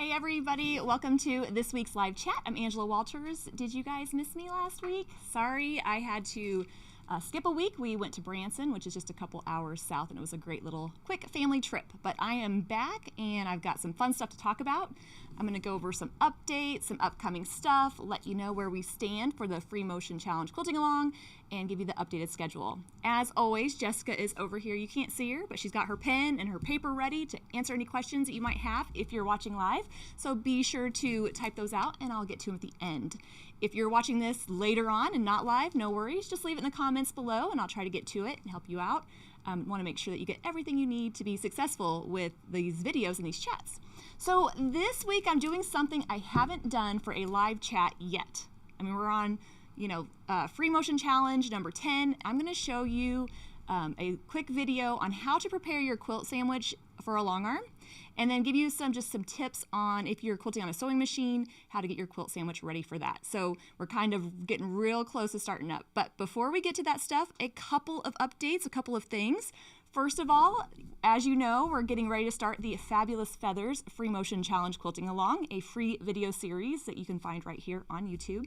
Hey everybody, welcome to this week's live chat. I'm Angela Walters. Did you guys miss me last week? Sorry, I had to skip a week. We went to Branson, which is just a couple hours south, and it was a great little quick family trip. But I am back and I've got some fun stuff to talk about. I'm going to go over some updates, some upcoming stuff, let you know where we stand for the Free Motion Challenge Quilting Along, and give you the updated schedule. As always, Jessica is over here. You can't see her, but she's got her pen and her paper ready to answer any questions that you might have if you're watching live. So be sure to type those out and I'll get to them at the end. If you're watching this later on and not live, no worries. Just leave it in the comments below and I'll try to get to it and help you out. Want to make sure that you get everything you need to be successful with these videos and these chats. So this week I'm doing something I haven't done for a live chat yet. I mean, we're on Free Motion Challenge number 10. I'm going to show you a quick video on how to prepare your quilt sandwich for a long arm, and then give you some tips on, if you're quilting on a sewing machine, how to get your quilt sandwich ready for that. So we're kind of getting real close to starting up. But before we get to that stuff, a couple of updates, a couple of things. First of all, as you know, we're getting ready to start the Fabulous Feathers Free Motion Challenge Quilting Along, a free video series that you can find right here on YouTube.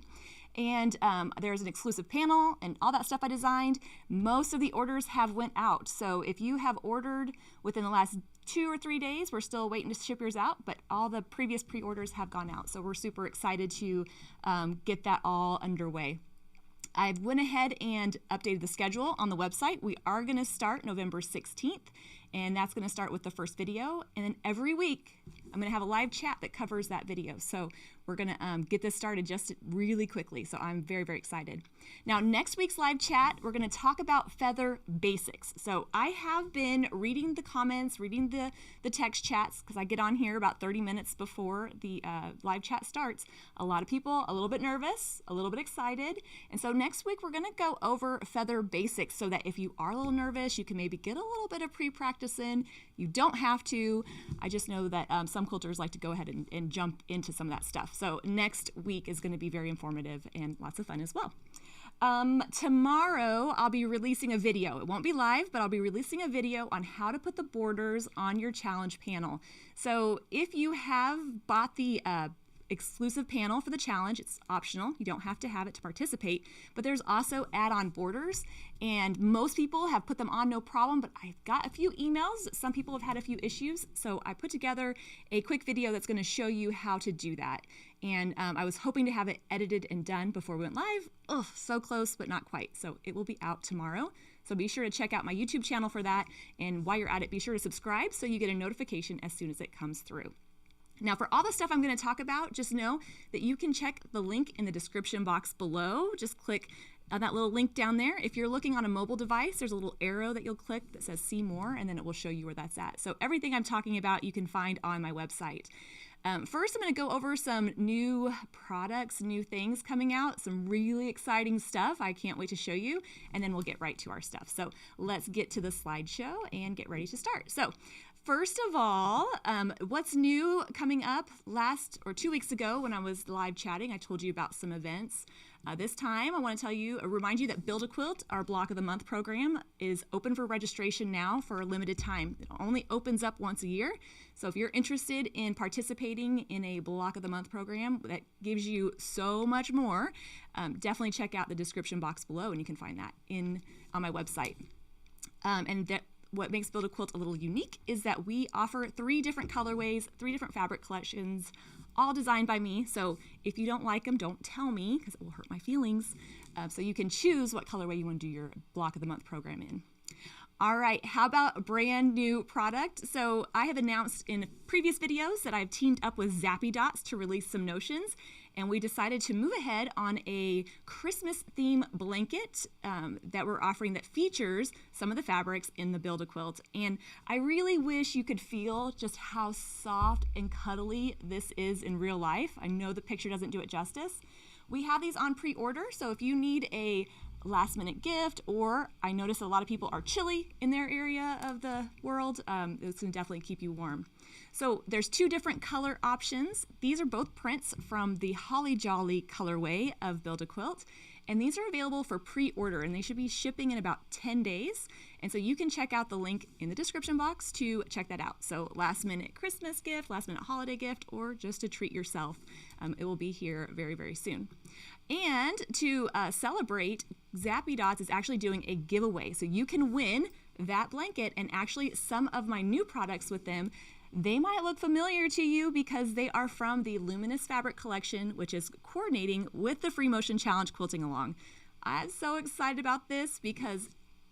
And there's an exclusive panel and all that stuff I designed. Most of the orders have went out. So if you have ordered within the last 2 or 3 days, we're still waiting to ship yours out, but all the previous pre-orders have gone out. So we're super excited to get that all underway. I went ahead and updated the schedule on the website. We are going to start November 16th, and that's going to start with the first video. And then every week, I'm going to have a live chat that covers that video. So we're going to get this started just really quickly. So I'm very, very excited. Now, next week's live chat, we're going to talk about feather basics. So I have been reading the comments, reading the text chats, because I get on here about 30 minutes before the live chat starts. A lot of people a little bit nervous, a little bit excited. And so next week, we're going to go over feather basics so that if you are a little nervous, you can maybe get a little bit of pre-practice in. You don't have to. I just know that some quilters like to go ahead and jump into some of that stuff. So next week is going to be very informative and lots of fun as well. Tomorrow I'll be releasing a video. It won't be live, but I'll be releasing a video on how to put the borders on your challenge panel. So if you have bought the exclusive panel for the challenge, it's optional. You don't have to have it to participate, but there's also add-on borders, and most people have put them on no problem, but I've got a few emails. Some people have had a few issues, so I put together a quick video that's going to show you how to do that. And I was hoping to have it edited and done before we went live. Oh, so close, but not quite. So it will be out tomorrow. So be sure to check out my YouTube channel for that. And while you're at it, be sure to subscribe so you get a notification as soon as it comes through. Now, for all the stuff I'm going to talk about, just know that you can check the link in the description box below. Just click on that little link down there. If you're looking on a mobile device, there's a little arrow that you'll click that says see more, and then it will show you where that's at. So everything I'm talking about you can find on my website. First, I'm going to go over some new products, new things coming out, some really exciting stuff I can't wait to show you, and then we'll get right to our stuff. So let's get to the slideshow and get ready to start. So first of all, what's new coming up? 2 weeks ago when I was live chatting, I told you about some events. This time I want to remind you that Build a Quilt, our Block of the Month program, is open for registration now for a limited time. It only opens up once a year. So if you're interested in participating in a Block of the Month program that gives you so much more, definitely check out the description box below and you can find that on my website. What makes Build a Quilt a little unique is that we offer 3 different colorways, 3 different fabric collections, all designed by me. So if you don't like them, don't tell me because it will hurt my feelings. So you can choose what colorway you want to do your Block of the Month program in. All right, how about a brand new product? So I have announced in previous videos that I've teamed up with Zappy Dots to release some notions, and we decided to move ahead on a Christmas theme blanket that we're offering that features some of the fabrics in the Build a Quilt. And I really wish you could feel just how soft and cuddly this is in real life. I know the picture doesn't do it justice. We have these on pre-order, so if you need a last minute gift, or I notice a lot of people are chilly in their area of the world, it's going to definitely keep you warm. So there's 2 different color options. These are both prints from the Holly Jolly colorway of Build a Quilt, And these are available for pre-order, and they should be shipping in about 10 days. And so you can check out the link in the description box to check that out. So last minute Christmas gift, last minute holiday gift, or just to treat yourself. It will be here very, very soon. And to celebrate, Zappy Dots is actually doing a giveaway. So you can win that blanket, and actually some of my new products with them, they might look familiar to you because they are from the Luminous fabric collection, which is coordinating with the Free Motion Challenge Quilting Along. I'm so excited about this because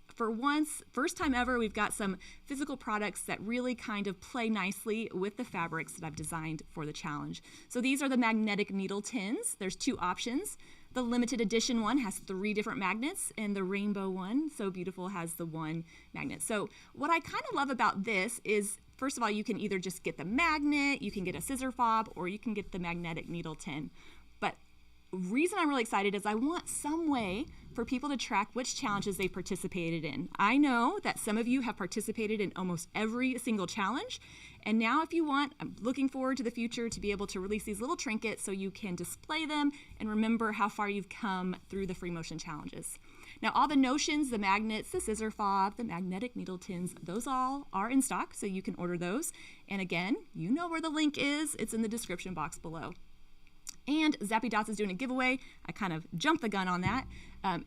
for once, first time ever, we've got some physical products that really kind of play nicely with the fabrics that I've designed for the challenge. So these are the magnetic needle tins. There's two options. The limited edition one has 3 different magnets, and the rainbow one, so beautiful, has the 1 magnet. So what I kind of love about this is, first of all, you can either just get the magnet, you can get a scissor fob, or you can get the magnetic needle tin. But reason I'm really excited is I want some way for people to track which challenges they participated in. I know that some of you have participated in almost every single challenge, and now if you want, I'm looking forward to the future to be able to release these little trinkets so you can display them and remember how far you've come through the Free Motion challenges. Now all the notions, the magnets, the scissor fob, the magnetic needle tins, those all are in stock, so you can order those. And again, you know where the link is, it's in the description box below. And Zappy Dots is doing a giveaway. I kind of jumped the gun on that.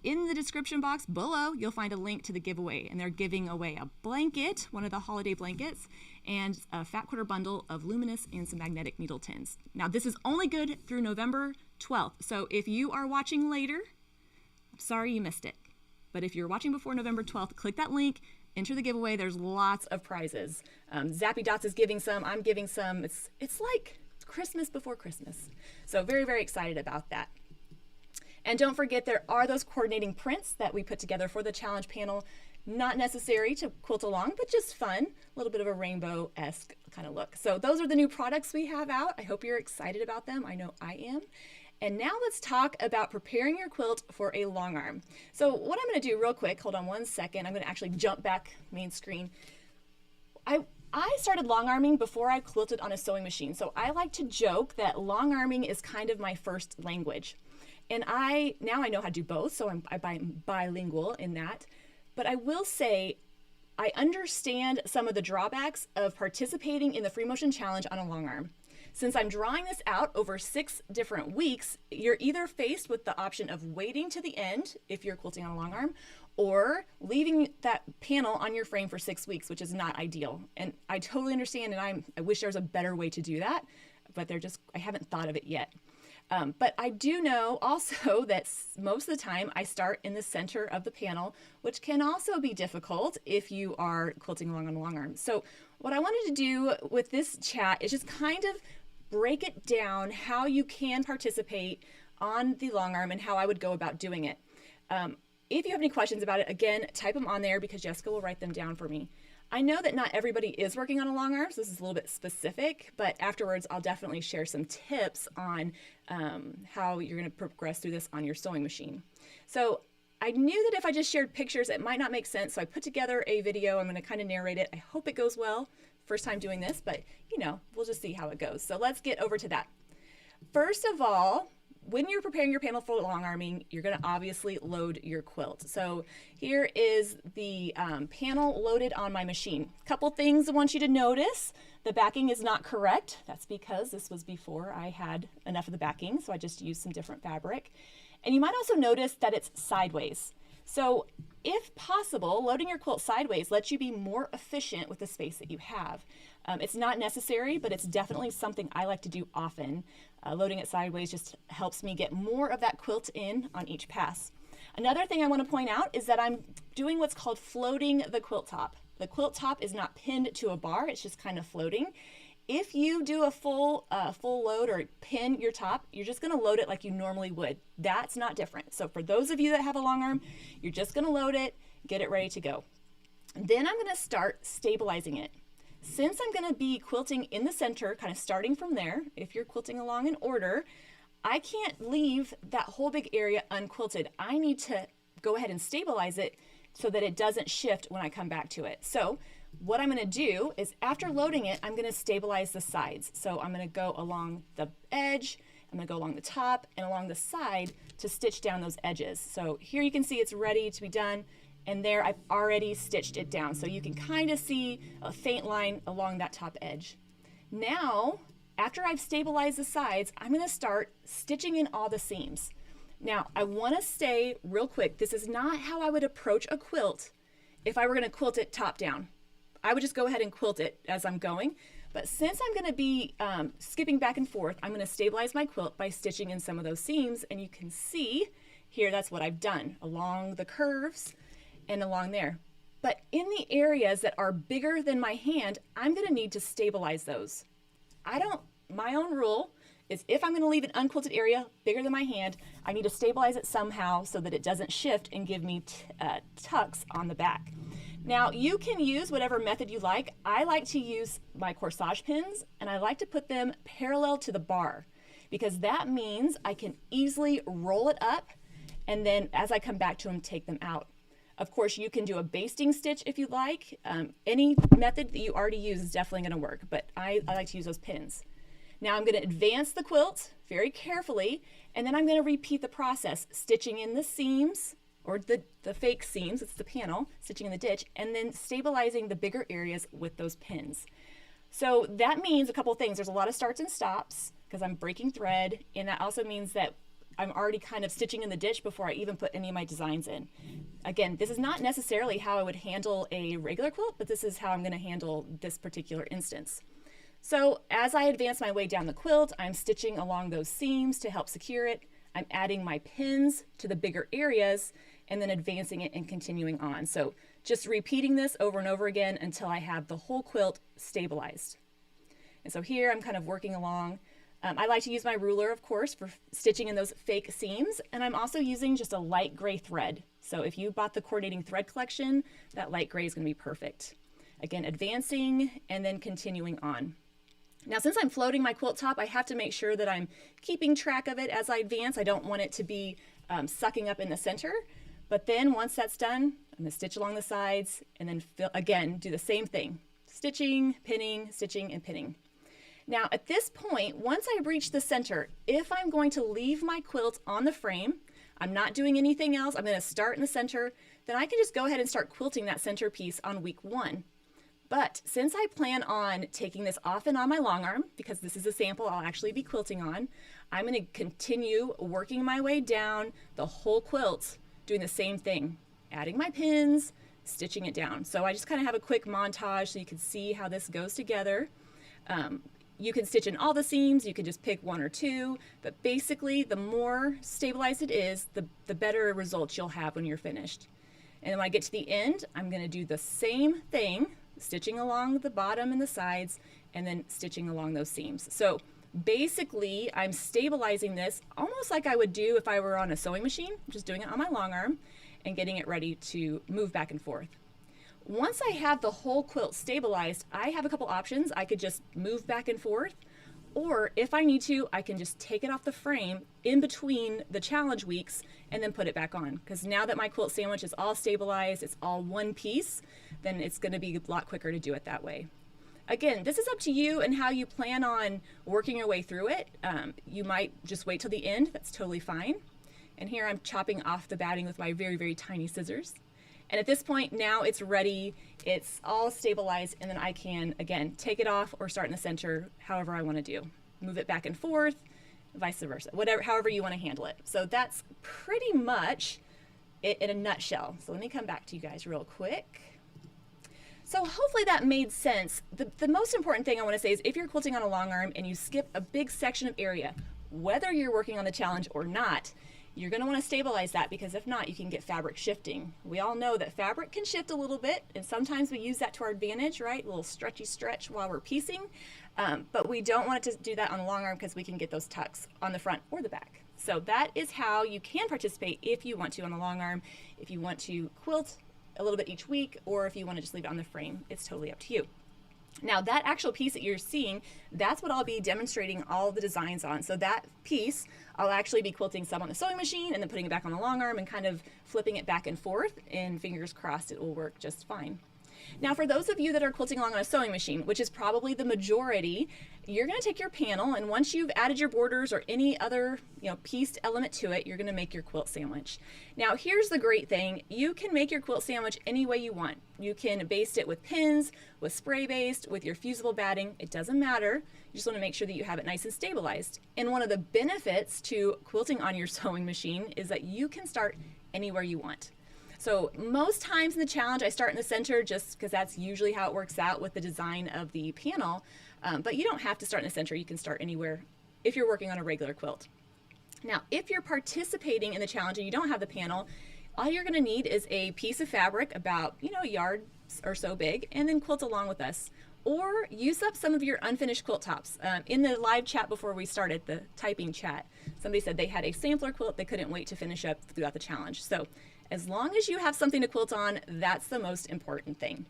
In the description box below, you'll find a link to the giveaway, and they're giving away a blanket, one of the holiday blankets, and a fat quarter bundle of Luminous and some magnetic needle tins. Now this is only good through November 12th, so if you are watching later, I'm sorry you missed it. But if you're watching before November 12th, click that link, enter the giveaway. There's lots of prizes. Zappy Dots is giving some, I'm giving some. It's like Christmas before Christmas. So very, very excited about that. And don't forget, there are those coordinating prints that we put together for the challenge panel. Not necessary to quilt along, but just fun. A little bit of a rainbow-esque kind of look. So those are the new products we have out. I hope you're excited about them. I know I am. And now let's talk about preparing your quilt for a long arm. So what I'm going to do real quick, hold on one second. I'm going to actually jump back main screen. I started long arming before I quilted on a sewing machine. So I like to joke that long arming is kind of my first language. And now I know how to do both, so I'm bilingual in that. But I will say I understand some of the drawbacks of participating in the Free Motion Challenge on a long arm. Since I'm drawing this out over 6 different weeks, you're either faced with the option of waiting to the end if you're quilting on a long arm, or leaving that panel on your frame for 6 weeks, which is not ideal. And I totally understand, and I wish there was a better way to do that, but I haven't thought of it yet. But I do know also that most of the time I start in the center of the panel, which can also be difficult if you are quilting along on a long arm. So what I wanted to do with this chat is just kind of break it down how you can participate on the long arm and how I would go about doing it. If you have any questions about it, again, type them on there because Jessica will write them down for me. I know that not everybody is working on a long arm, so this is a little bit specific, but afterwards I'll definitely share some tips on how you're going to progress through this on your sewing machine. So I knew that if I just shared pictures, it might not make sense, so I put together a video. I'm going to kind of narrate it. I hope it goes well. First time doing this, but you know, we'll just see how it goes. So let's get over to that. First of all, when you're preparing your panel for long arming, you're going to obviously load your quilt. So here is the panel loaded on my machine. Couple things I want you to notice. The backing is not correct. That's because this was before I had enough of the backing, so I just used some different fabric. And you might also notice that it's sideways. So if possible, loading your quilt sideways lets you be more efficient with the space that you have. It's not necessary, but it's definitely something I like to do often. Loading it sideways just helps me get more of that quilt in on each pass. Another thing I want to point out is that I'm doing what's called floating the quilt top. The quilt top is not pinned to a bar, it's just kind of floating. If you do a full load or pin your top, you're just going to load it like you normally would. That's not different. So for those of you that have a long arm, you're just going to load it, get it ready to go. Then I'm going to start stabilizing it. Since I'm going to be quilting in the center, kind of starting from there, if you're quilting along in order, I can't leave that whole big area unquilted. I need to go ahead and stabilize it so that it doesn't shift when I come back to it. So what I'm going to do is after loading it, I'm going to stabilize the sides. So I'm going to go along the edge I'm going to go along the top and along the side to stitch down those edges. So here you can see it's ready to be done, and there I've already stitched it down. So you can kind of see a faint line along that top edge. Now, after I've stabilized the sides, I'm going to start stitching in all the seams. Now, I want to say real quick, this is not how I would approach a quilt if I were going to quilt it top down. I would just go ahead and quilt it as I'm going. But since I'm going to be skipping back and forth, I'm going to stabilize my quilt by stitching in some of those seams. And you can see here, that's what I've done along the curves and along there. But in the areas that are bigger than my hand, I'm going to need to stabilize those. My own rule is if I'm going to leave an unquilted area bigger than my hand, I need to stabilize it somehow so that it doesn't shift and give me tucks on the back. Now, you can use whatever method you like. I like to use my corsage pins, and I like to put them parallel to the bar because that means I can easily roll it up, and then as I come back to them, take them out. Of course, you can do a basting stitch if you like. Any method that you already use is definitely going to work, but I like to use those pins. Now I'm going to advance the quilt very carefully, and then I'm going to repeat the process, stitching in the seams, or the fake seams, it's the panel, stitching in the ditch, and then stabilizing the bigger areas with those pins. So that means a couple of things. There's a lot of starts and stops because I'm breaking thread, and that also means that I'm already kind of stitching in the ditch before I even put any of my designs in. Again, this is not necessarily how I would handle a regular quilt, but this is how I'm going to handle this particular instance. So as I advance my way down the quilt, I'm stitching along those seams to help secure it. I'm adding my pins to the bigger areas and then advancing it and continuing on. So just repeating this over and over again until I have the whole quilt stabilized. And so here I'm kind of working along. I like to use my ruler, of course, for stitching in those fake seams, and I'm also using just a light gray thread. So if you bought the coordinating thread collection, that light gray is going to be perfect. Again, advancing and then continuing on. Now, since I'm floating my quilt top, I have to make sure that I'm keeping track of it as I advance. I don't want it to be sucking up in the center. But then once that's done, I'm going to stitch along the sides and then again do the same thing. Stitching, and pinning. Now at this point, once I reach the center, if I'm going to leave my quilt on the frame, I'm not doing anything else, I'm going to start in the center, then I can just go ahead and start quilting that center piece on week 1. But since I plan on taking this off and on my long arm, because this is a sample I'll actually be quilting on, I'm going to continue working my way down the whole quilt, doing the same thing, adding my pins, stitching it down. So I just kind of have a quick montage so you can see how this goes together. You can stitch in all the seams, you can just pick 1 or 2, but basically the more stabilized it is, the better results you'll have when you're finished. And then when I get to the end, I'm going to do the same thing, stitching along the bottom and the sides, and then stitching along those seams. So basically, I'm stabilizing this almost like I would do if I were on a sewing machine, just doing it on my long arm and getting it ready to move back and forth. Once I have the whole quilt stabilized, I have a couple options. I could just move back and forth, or if I need to, I can just take it off the frame in between the challenge weeks and then put it back on. Because now that my quilt sandwich is all stabilized, it's all one piece, then it's going to be a lot quicker to do it that way. Again, this is up to you and how you plan on working your way through it. You might just wait till the end, that's totally fine. And here I'm chopping off the batting with my very, very tiny scissors. And at this point, now it's ready, it's all stabilized, and then I can, again, take it off or start in the center, however I want to do. Move it back and forth, vice versa, however you want to handle it. So that's pretty much it in a nutshell. So let me come back to you guys real quick. So hopefully that made sense. The most important thing I want to say is if you're quilting on a long arm and you skip a big section of area, whether you're working on the challenge or not, you're going to want to stabilize that, because if not, you can get fabric shifting. We all know that fabric can shift a little bit, and sometimes we use that to our advantage, right? A little stretchy stretch while we're piecing, but we don't want it to do that on the long arm because we can get those tucks on the front or the back. So that is how you can participate if you want to on the long arm, if you want to quilt a little bit each week, or if you want to just leave it on the frame. It's totally up to you. Now that actual piece that you're seeing, that's what I'll be demonstrating all the designs on. So that piece, I'll actually be quilting some on the sewing machine and then putting it back on the long arm and kind of flipping it back and forth, and fingers crossed it will work just fine. Now, for those of you that are quilting along on a sewing machine, which is probably the majority, you're going to take your panel, and once you've added your borders or any other, pieced element to it, you're going to make your quilt sandwich. Now, here's the great thing. You can make your quilt sandwich any way you want. You can baste it with pins, with spray baste, with your fusible batting. It doesn't matter. You just want to make sure that you have it nice and stabilized. And one of the benefits to quilting on your sewing machine is that you can start anywhere you want. So most times in the challenge, I start in the center just because that's usually how it works out with the design of the panel. But you don't have to start in the center. You can start anywhere if you're working on a regular quilt. Now, if you're participating in the challenge and you don't have the panel, all you're going to need is a piece of fabric about, a yard or so big, and then quilt along with us. Or use up some of your unfinished quilt tops. In the live chat before we started, the typing chat, somebody said they had a sampler quilt they couldn't wait to finish up throughout the challenge. So as long as you have something to quilt on, that's the most important thing.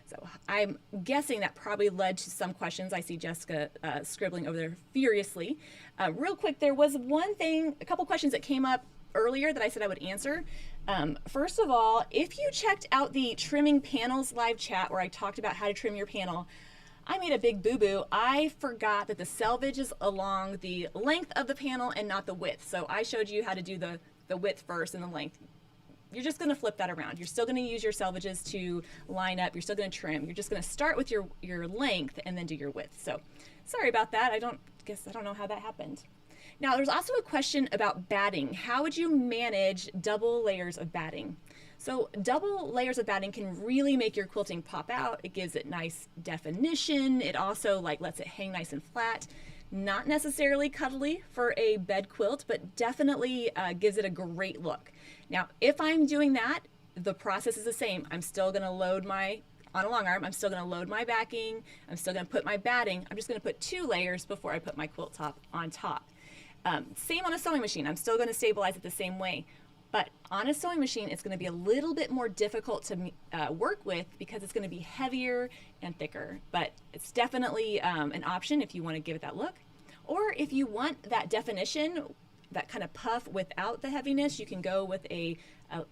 So I'm guessing that probably led to some questions. I see Jessica scribbling over there furiously. Real quick, there was a couple questions that came up earlier that I said I would answer. First of all, if you checked out the trimming panels live chat where I talked about how to trim your panel, I made a big boo-boo. I forgot that the selvage is along the length of the panel and not the width. So I showed you how to do the width first and the length. You're just going to flip that around. You're still going to use your selvages to line up. You're still going to trim. You're just going to start with your length and then do your width. So sorry about that. I don't know how that happened. Now, there's also a question about batting. How would you manage double layers of batting? So double layers of batting can really make your quilting pop out. It gives it nice definition. It also lets it hang nice and flat. Not necessarily cuddly for a bed quilt, but definitely gives it a great look. Now, if I'm doing that, the process is the same. I'm still going to load on a long arm, I'm still going to load my backing. I'm still going to put my batting. I'm just going to put 2 layers before I put my quilt top on top. Same on a sewing machine. I'm still going to stabilize it the same way. But on a sewing machine, it's going to be a little bit more difficult to work with because it's going to be heavier and thicker. But it's definitely an option if you want to give it that look. Or if you want that definition, that kind of puff without the heaviness, you can go with a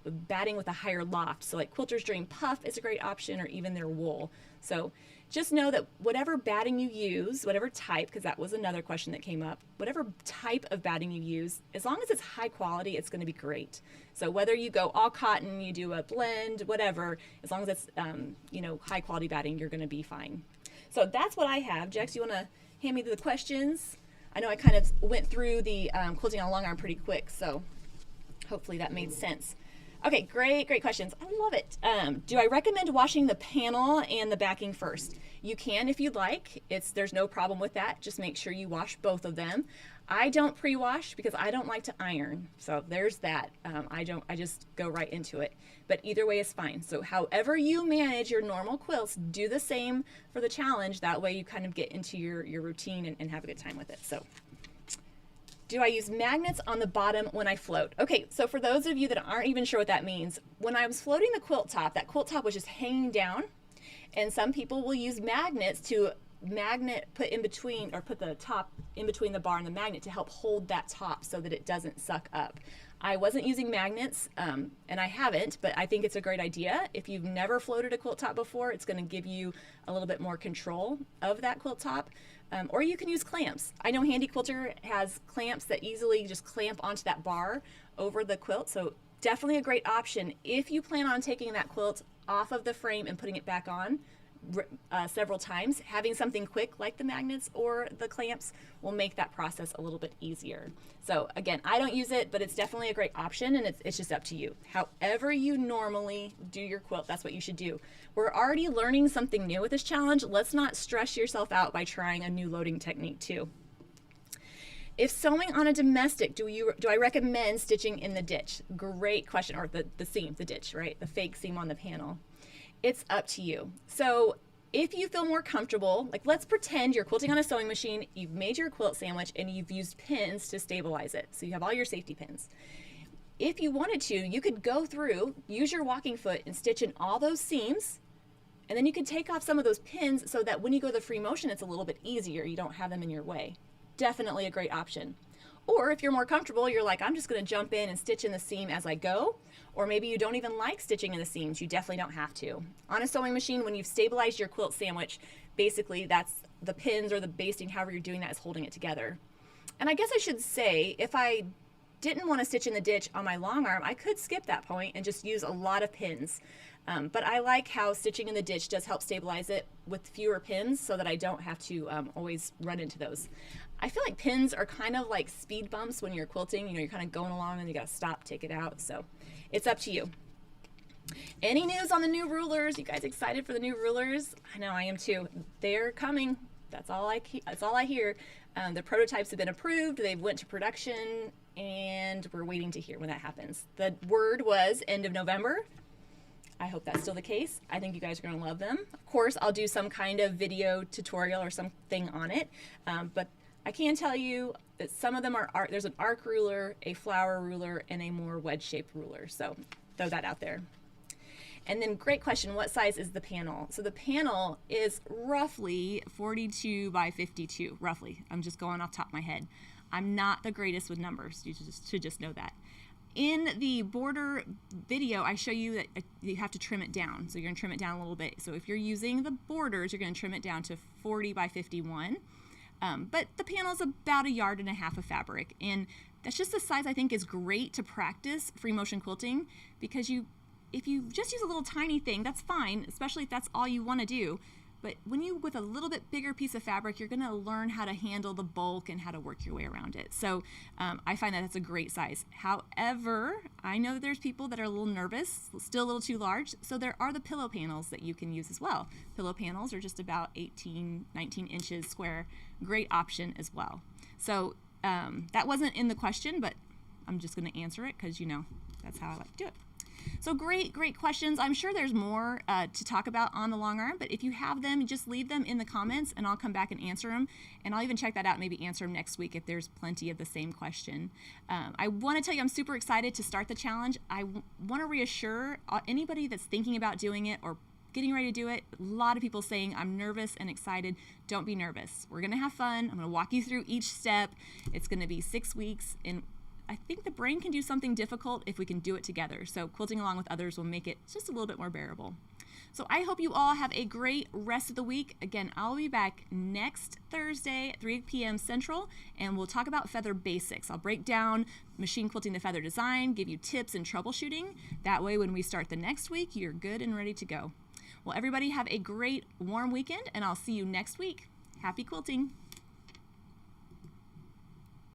batting with a higher loft. So like Quilter's Dream Puff is a great option, or even their wool. So just know that whatever batting you use, whatever type, because that was another question that came up, whatever type of batting you use, as long as it's high quality, it's going to be great. So whether you go all cotton, you do a blend, whatever, as long as it's high quality batting, you're going to be fine. So that's what I have. Jex, you want to hand me the questions? I know I kind of went through the quilting on a long arm pretty quick, so hopefully that made sense. Okay, great questions. I love it. Do I recommend washing the panel and the backing first? You can if you'd like. There's no problem with that. Just make sure you wash both of them. I don't pre-wash because I don't like to iron. So there's that. I just go right into it. But either way is fine. So however you manage your normal quilts, do the same for the challenge. That way you kind of get into your routine and have a good time with it. So do I use magnets on the bottom when I float? Okay, so for those of you that aren't even sure what that means, when I was floating the quilt top, that quilt top was just hanging down, and some people will use magnets to put the top in between the bar and the magnet to help hold that top so that it doesn't suck up. I wasn't using magnets, and I haven't, but I think it's a great idea. If you've never floated a quilt top before, it's going to give you a little bit more control of that quilt top. Or you can use clamps. I know Handy Quilter has clamps that easily just clamp onto that bar over the quilt, so definitely a great option if you plan on taking that quilt off of the frame and putting it back on several times. Having something quick like the magnets or the clamps will make that process a little bit easier. So again, I don't use it, but it's definitely a great option, and it's just up to you. However you normally do your quilt, that's what you should do. We're already learning something new with this challenge. Let's not stress yourself out by trying a new loading technique too. If sewing on a domestic, do I recommend stitching in the ditch? Great question. Or the seam, the ditch, right? The fake seam on the panel. It's up to you. So if you feel more comfortable, like let's pretend you're quilting on a sewing machine, you've made your quilt sandwich, and you've used pins to stabilize it. So you have all your safety pins. If you wanted to, you could go through, use your walking foot and stitch in all those seams, and then you could take off some of those pins so that when you go to the free motion, it's a little bit easier. You don't have them in your way. Definitely a great option. Or if you're more comfortable, you're like, I'm just going to jump in and stitch in the seam as I go. Or maybe you don't even like stitching in the seams. You definitely don't have to. On a sewing machine, when you've stabilized your quilt sandwich, basically that's the pins or the basting, however you're doing that, is holding it together. And I guess I should say, if I didn't want to stitch in the ditch on my long arm, I could skip that point and just use a lot of pins. But I like how stitching in the ditch does help stabilize it with fewer pins so that I don't have to always run into those. I feel like pins are kind of like speed bumps when you're quilting. You know, you're kind of going along and you got to stop, take it out. So it's up to you. Any news on the new rulers? You guys excited for the new rulers? I know I am too. They're coming. That's all I hear. The prototypes have been approved. They've went to production, and we're waiting to hear when that happens. The word was end of November. I hope that's still the case. I think you guys are going to love them. Of course, I'll do some kind of video tutorial or something on it, but I can tell you that some of them are there's an arc ruler, a flower ruler, and a more wedge-shaped ruler. So throw that out there. And then great question, what size is the panel? So the panel is roughly 42 by 52, roughly. I'm just going off the top of my head. I'm not the greatest with numbers. You should just know that. In the border video, I show you that you have to trim it down. So you're going to trim it down a little bit. So if you're using the borders, you're going to trim it down to 40 by 51. But the panel is about 1.5 yards of fabric. And that's just the size I think is great to practice free motion quilting, because if you just use a little tiny thing, that's fine, especially if that's all you want to do. But when you, with a little bit bigger piece of fabric, you're going to learn how to handle the bulk and how to work your way around it. So I find that that's a great size. However, I know that there's people that are a little nervous, still a little too large. So there are the pillow panels that you can use as well. Pillow panels are just about 18, 19 inches square. Great option as well. So that wasn't in the question, but I'm just going to answer it because, you know, that's how I like to do it. So great questions. I'm sure there's more to talk about on the long arm, but if you have them, just leave them in the comments and I'll come back and answer them. And I'll even check that out, maybe answer them next week if there's plenty of the same question. I want to tell you I'm super excited to start the challenge. I want to reassure anybody that's thinking about doing it or getting ready to do it. A lot of people saying I'm nervous and excited. Don't be nervous. We're going to have fun. I'm going to walk you through each step. It's going to be 6 weeks, and I think the brain can do something difficult if we can do it together. So quilting along with others will make it just a little bit more bearable. So I hope you all have a great rest of the week. Again, I'll be back next Thursday at 3 p.m. Central, and we'll talk about feather basics. I'll break down machine quilting the feather design, give you tips and troubleshooting. That way when we start the next week, you're good and ready to go. Well, everybody have a great warm weekend, and I'll see you next week. Happy quilting!